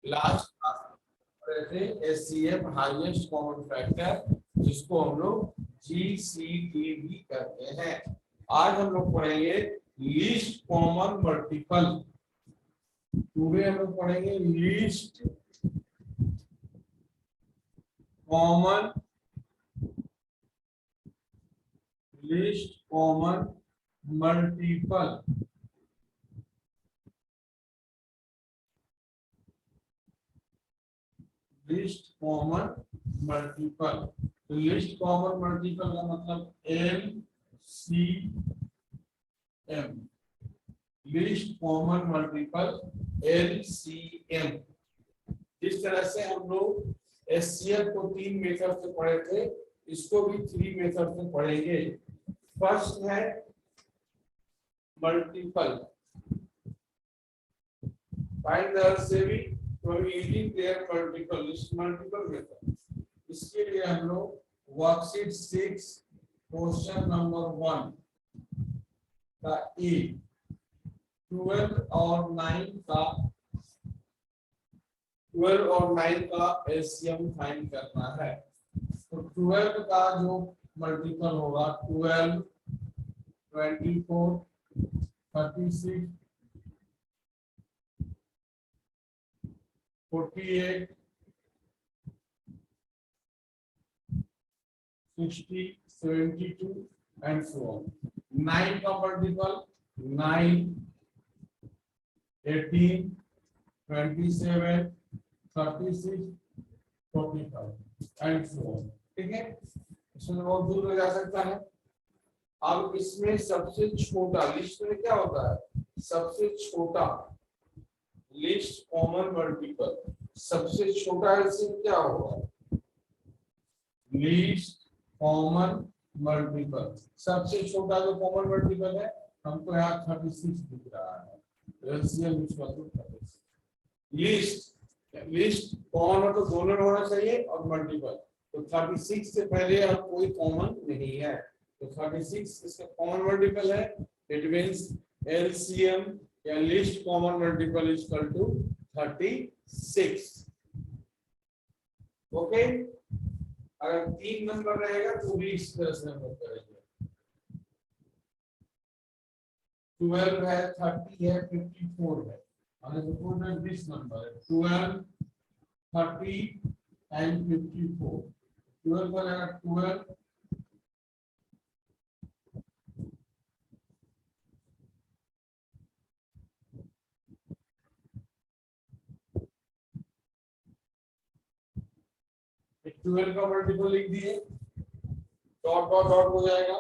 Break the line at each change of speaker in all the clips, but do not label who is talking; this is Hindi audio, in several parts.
Last HCF highest common factor, जिसको हम लोग जीसीडी भी करते हैं। आज हम लोग पढ़ेंगे लीस्ट कॉमन मल्टीपल। टुडे हम लोग पढ़ेंगे least common multiple. List common multiple. तो लिस्ट कॉमन मल्टीपल का मतलब LCM, list common multiple LCM। जिस तरह से हम लोग एचसीएफ को 3 मेथड से पढ़े थे, इसको भी 3 मेथड से पढ़ेंगे। फर्स्ट है multiple, find the LCM from using their multiple method। इसके लिए हम लोग वर्कशीट 6 क्वेश्चन नंबर 1 का ए 12 और 9 का एलसीएम फाइंड करना है। तो 12 का जो मल्टीपल होगा 12, 24, 36, 48, 60, 72 and so on। 9 का मल्टीपल 9, 18, 27, 36, 45 and so on। ठीक है, इसमें बहुत दूर में जा सकता है। अब इसमें सबसे छोटा लिस्ट में क्या होता है, सबसे छोटा लिस्ट कॉमन मल्टीपल, सबसे छोटा एलसीएम क्या होगा, लिस्ट कॉमन मल्टीपल। सबसे छोटा जो कॉमन मल्टीपल है, हमको यहाँ 36 दिख रहा है, एलसीएम इसका 36। लिस्ट कॉमन हो तो दोनों में होना चाहिए और मल्टीपल, तो 36 से पहले अब कोई कॉमन नहीं है, तो 36 इसका कॉमन मल्टीपल है। इट मींस एलसीएम या least common multiple is equal to 36। Okay, अगर 3 नंबर रहेगा तो भी इस तरह से हम लोग करेंगे। 12 है, 30 है, 54 है, और सपोज दिस नंबर है 12, 30 and 54। 12 का लगा 12, का मल्टीपल लिख दिए, डॉट डॉट डॉट हो जाएगा।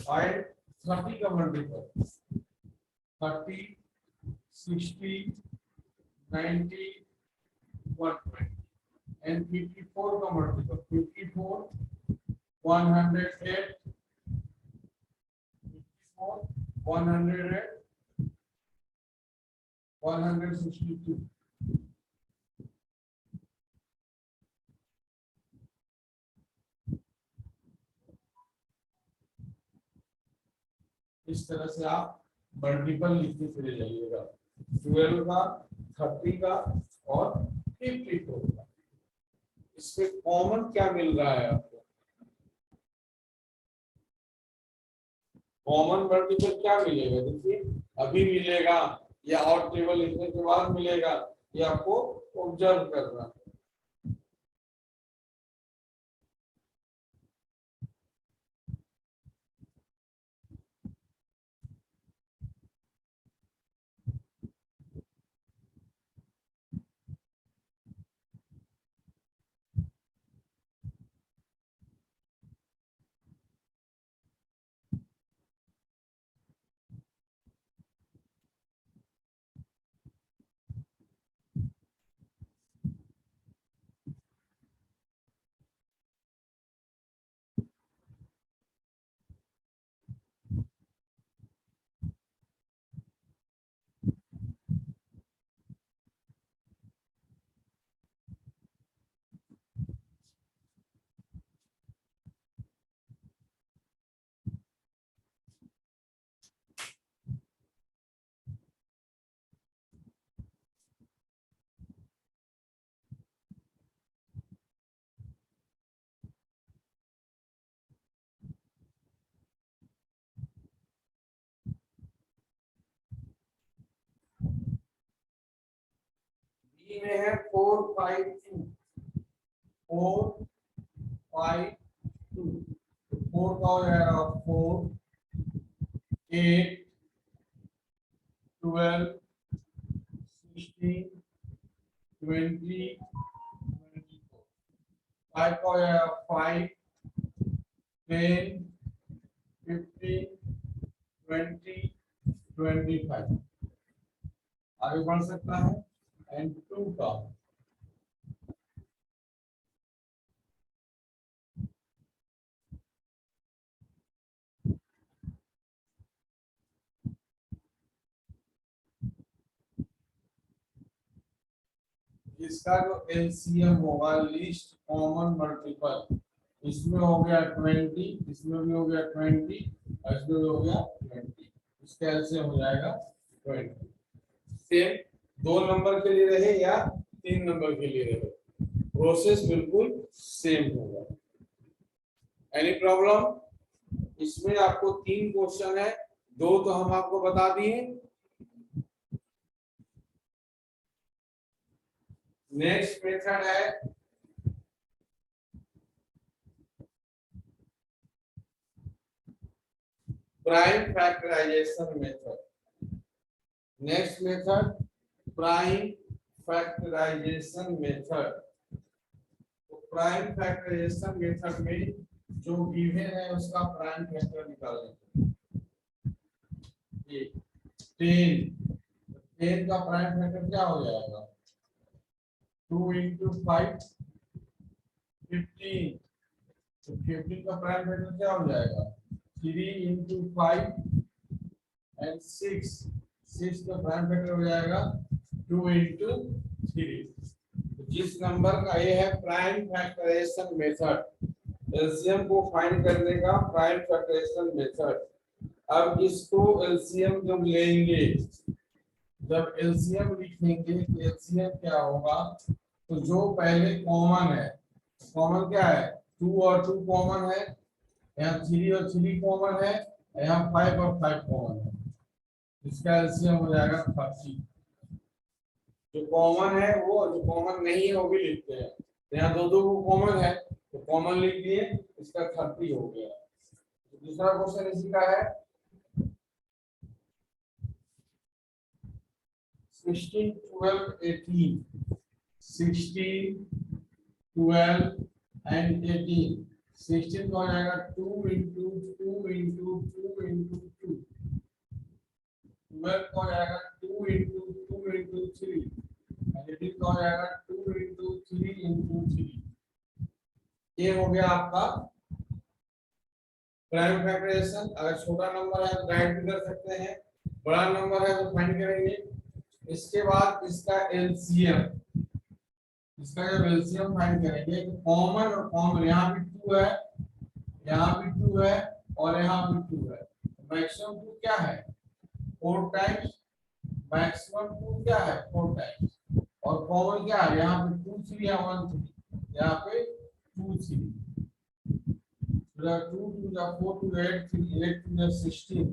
फाइंड 30 का मल्टीपल 30, 60, 90, 120 and 54 का मल्टीपल 54, 108, 54, 108, 162। इस तरह से आप मल्टीपल लिखते चले जाइएगा, 12 का, 30 का और 54 का। इसमें कॉमन क्या मिल रहा है आपको, कॉमन मल्टीपल क्या मिलेगा, देखिए अभी मिलेगा या और टेबल लिखने के बाद मिलेगा, ये आपको ऑब्जर्व करना है। डी में है 4 5 2 4 5 2, 4 का हो जाएगा 4 8 12 16 20 24, 5 का हो जाएगा 5 10 15 20 25, आगे बढ़ सकता है। एंड 2 का इसका जो एलसीएम होगा लीस्ट कॉमन मल्टीपल, इसमें हो गया 20, इसमें भी हो गया 20 और इसमें भी हो गया 20, इसका एलसीएम हो जाएगा 20। सेम 2 नंबर के लिए रहे या 3 नंबर के लिए रहे, प्रोसेस बिल्कुल सेम होगा। Any problem? इसमें आपको 3 क्वेश्चन है, 2 तो हम आपको बता दिए। नेक्स्ट मेथड है prime factorisation method. Next method prime factorisation method. तो प्राइम फैक्टराइजेशन मेथड में जो गिवन है उसका प्राइम फैक्टर निकाल लेंगे। 10 का प्राइम फैक्टर क्या हो जाएगा? 2 into 5 15, तो 15 का प्राइम फैक्टर क्या हो जाएगा? 3 into 5 and 6, 6 का प्राइम फैक्टर हो जाएगा 2 into 3। तो जिस नंबर का ये है प्राइम फैक्टराइजेशन मेथड, एलसीएम को फाइंड करने का प्राइम फैक्टराइजेशन मेथड। अब इसको एलसीएम जब लेंगे, जब एलसीएम लिखेंगे तो एलसीएम क्या होगा? तो जो पहले कॉमन है, कॉमन क्या है? 2 और 2 कॉमन है, यहाँ 3 और 3 कॉमन है, यहाँ 5 और 5 कॉमन है, इसका एलसीएम हो जाएगा 30। जो कॉमन है वो, जो कॉमन नहीं है वो भी लिखते हैं। तो यहाँ 2 को कॉमन है तो कॉमन लिख दिए, इसका 30 हो गया। तो दूसरा क्वेश्चन इसी का है 16 12 18, 16 12 and 18। 16 का हो जाएगा 2 into 2 into 2 into 2, 12 का हो जाएगा 2 into 2 into 3, 18 का हो जाएगा 2 into 3 into 3। ये हो गया आपका प्राइम फैक्टराइजेशन। अगर छोटा नंबर है तो राइट भी कर सकते हैं, बड़ा नंबर है तो फाइंड करेंगे। इसके बाद इसका एलसीएम, इसका जब एलसीएम फाइंड करेंगे तो कॉमन और कॉमन, यहाँ भी 2 है, यहाँ भी 2 है और यहाँ भी 2 है। मैक्सिमम 2 क्या है? 4 टाइम्स। मैक्सिमम 2 क्या है? 4 टाइम्स। और कॉमन क्या है? यहाँ पे 2 3 है, 1 3, यहाँ पे 2 3। 2 2 4 2 8 3 8 2 16,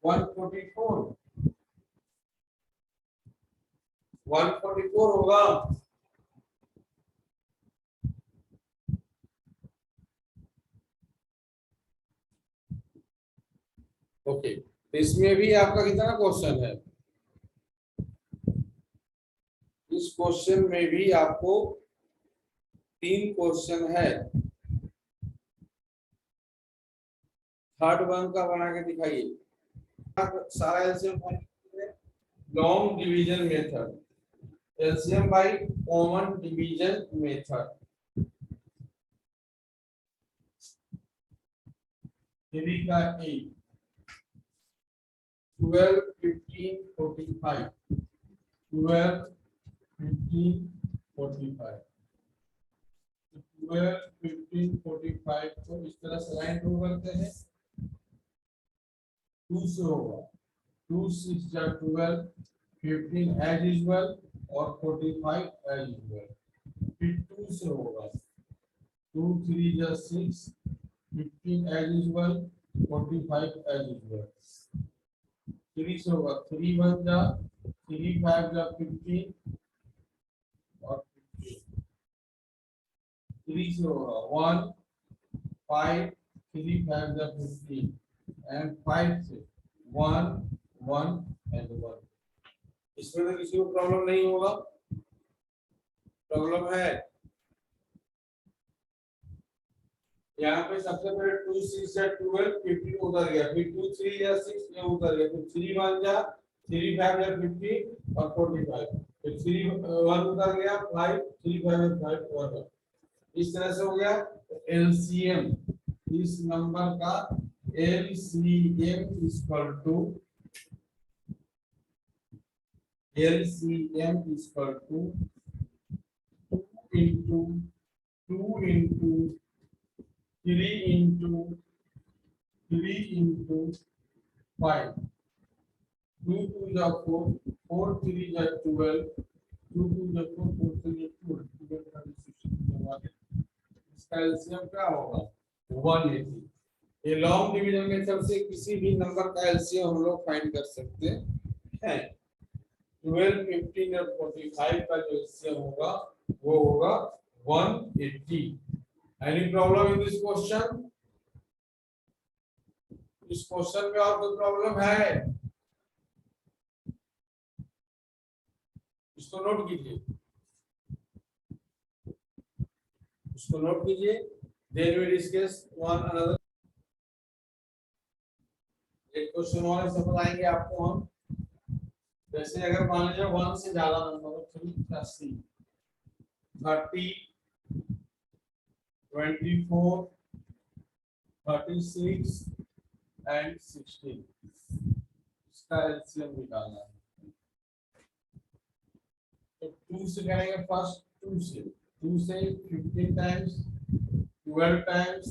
144, 144 होगा। ओके, तो इसमें भी आपका कितना क्वेश्चन है? इस क्वेश्चन में भी आपको 3 क्वेश्चन है। थर्ड वन का बना के दिखाइए। सारा LCM long division method, LCM by common division method. 3 का 8, 12 15 45, 12 15 45, 12 15 45 को इस तरह से लाइन ड्रॉ करते हैं। 2 से होगा 2 6 जा 12, 15 एज यूजुअल और 45 एज यूजुअल। फिर 2 से होगा 2 3 जा 6, 15 एज यूजुअल, 45 एज यूजुअल। 3 से होगा 3 1 जा 3 5 जा 15 और 15 3 से होगा 1 5 3 5 जा 15 एंड 5 से 1 1 एंड 1। इसमें तो किसी को प्रॉब्लम नहीं होगा? प्रॉब्लम है? यहाँ पे सबसे पहले 2 6 या 12 15 उधर गया, फिर 2 3 या 6 ये उधर गया, फिर 3 1 जा 3 5 या 15 और 45, फिर 3 1 उधर गया 5 3 5 या 5 1। इस तरह से हो गया। एलसीएम इस नंबर का LCM equal to 2 into 2 into 3 into 5 2 2 जा 4 4 3 जा 12 2 2 जा 4 4 3 जा 12 इसका एलसीएम क्या होगा 180। ये लॉन्ग डिवीजन मेथड से किसी भी नंबर का एलसीएम हम लोग फाइंड कर सकते हैं। 12 15 और 45 का जो एलसीएम होगा वो होगा 180। Any problem in this question? इस क्वेश्चन में और कोई प्रॉब्लम है? इसको नोट कीजिए, इसको नोट कीजिए। Then we discuss one another. एक क्वेश्चन और ऐसे बताएंगे आपको हम, जैसे अगर मान लीजिए 1 से ज्यादा नंबर हो 3 80 30 24 36 एंड 16 इसका एलसीएम निकालना है। तो 2 से करेंगे फर्स्ट, 2 से 15 times 12 times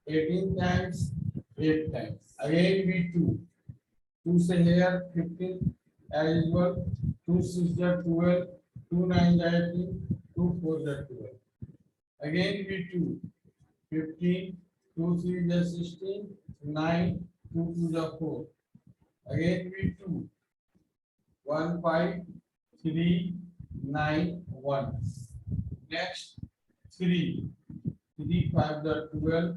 18 times 8 times again भी 2 से here 15 as usual 2 6 जा 12 2 9 जा 18 2 4 जा 12 again be 2 15 2 3 जा 16 9 2 2 जा 4 again be 2 1 5 3 9 1 next 3 5 जा 12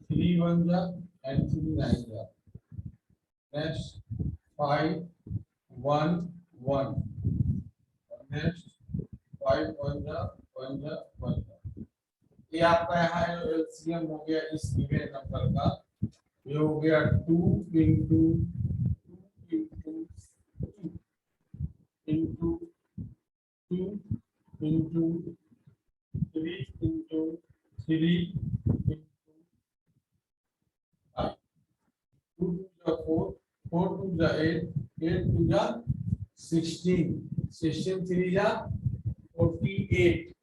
3 1 जा and 3 9 जा next 5 1 1 next 5 1 जा 1 जा 1 जा। ये आपका यहाँ जो एलसीएम हो गया इस गिवन नंबर का, ये हो गया 2 into 2 into 2 into 3 into 3 into 5 2 जा 4 4 2 जा 8 8 2 जा 16 16 3 जा 48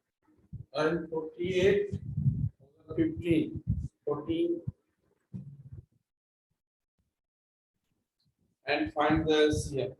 and 48 15 14 and find the LCM.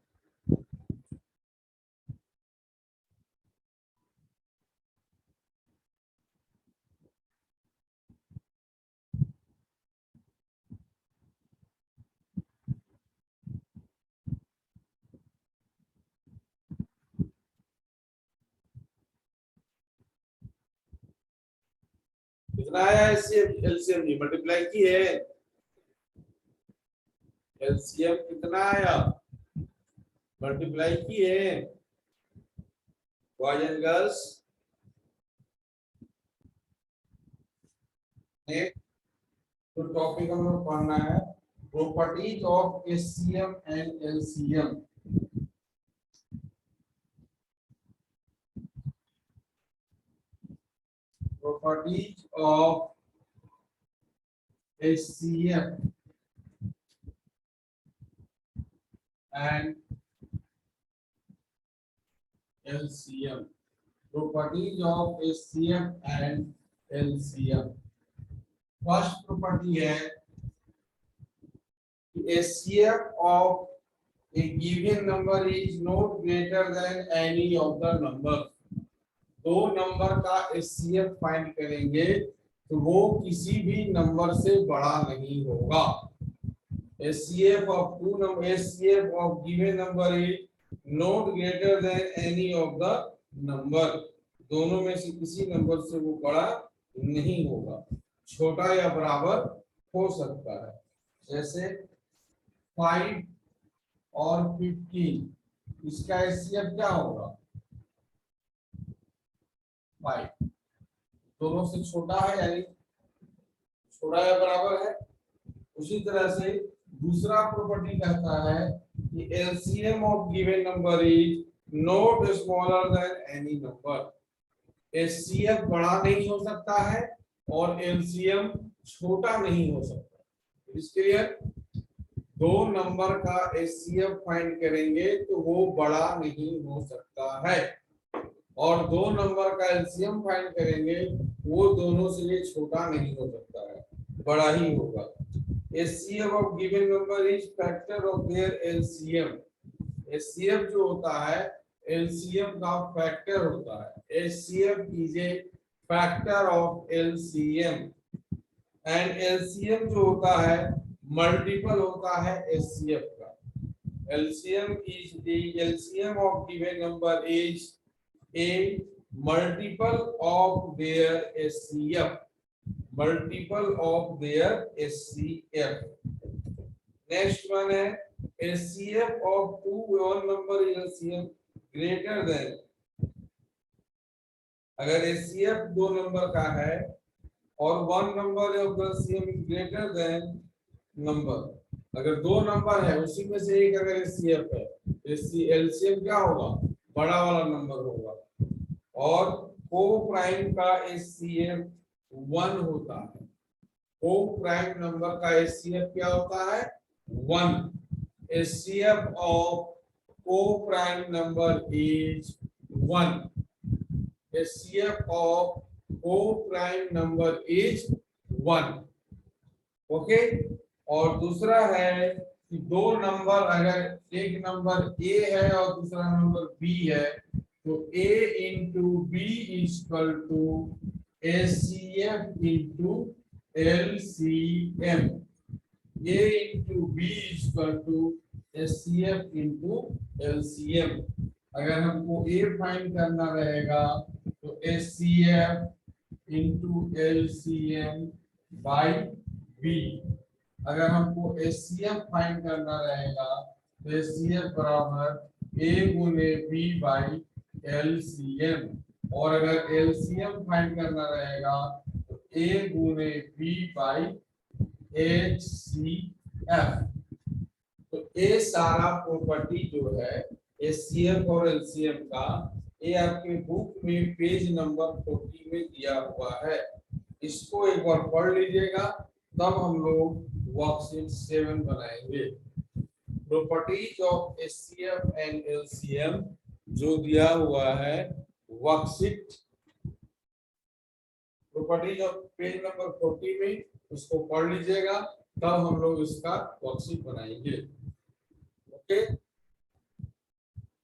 कितना आया एलसीएम जी मल्टीप्लाई की है, एलसीएम कितना आया मल्टीप्लाई की है बॉयज एंड गर्ल्स। तो टॉपिक हम लोग पढ़ना है properties of HCM and LCM. Properties of HCF and LCM. Properties of HCF and LCM. First property है HCF of a given number is not greater than any of the numbers. दो नंबर का एचसीएफ फाइंड करेंगे तो वो किसी भी नंबर से बड़ा नहीं होगा। HCF of two number, HCF of given number is not greater than any of the number, दोनों में से किसी नंबर से वो बड़ा नहीं होगा, छोटा या बराबर हो सकता है। जैसे 5 और 15, इसका एचसीएफ क्या होगा? 5 दोनों से छोटा है, यानी छोटा या बराबर है। उसी तरह से दूसरा प्रॉपर्टी कहता है कि LCM of given number is not smaller than any number. HCF बड़ा नहीं हो सकता है और एलसीएम छोटा नहीं हो सकता। इस क्लियर? दो नंबर का एचसीएफ फाइंड करेंगे तो वो बड़ा नहीं हो सकता है, और दो नंबर का एलसीएम फाइंड करेंगे वो दोनों से ये छोटा नहीं हो सकता है, बड़ा ही होगा। HCF of given number is factor of their LCM। HCF जो होता है LCM का फैक्टर होता है। HCF is a factor of LCM and LCM जो होता है मल्टीपल होता है HCF का। LCM is the LCM of given number is a multiple of their HCF, multiple of their HCF। Next one है HCF of two one number LCM greater than। अगर HCF दो नंबर का है और one number of LCM greater than number, अगर दो नंबर है उसी में से एक अगर HCF है, LCM क्या होगा? बड़ा वाला नंबर होगा। और को प्राइम का HCF 1 होता है। को प्राइम नंबर का HCF क्या होता है? 1। HCF of को prime number is 1। HCF of को प्राइम नंबर is 1। ओके। और दूसरा है कि दो नंबर, अगर एक नंबर A है और दूसरा नंबर B है, तो A into B is equal to HCF into LCM। A into B is equal to HCF into LCM। अगर हमको A फाइंड करना रहेगा तो HCF into LCM by B। अगर हमको HCF फाइंड करना रहेगा तो HCF बराबर A गुने B बाई LCM, और अगर LCM फाइंड करना रहेगा तो A गुने B बाई HCF। तो ये सारा प्रॉपर्टी जो है HCF और LCM का, ये आपके बुक में पेज नंबर 40 में दिया हुआ है। इसको एक बार पढ़ लीजिएगा, तब हम लोग वर्कशीट 7 बनाएंगे। Properties of HCF and LCM जो दिया हुआ है worksheet, properties of page number 40 में, उसको पढ़ लीजिएगा, तब हम लोग इसका वर्कशीट बनाएंगे। ओके।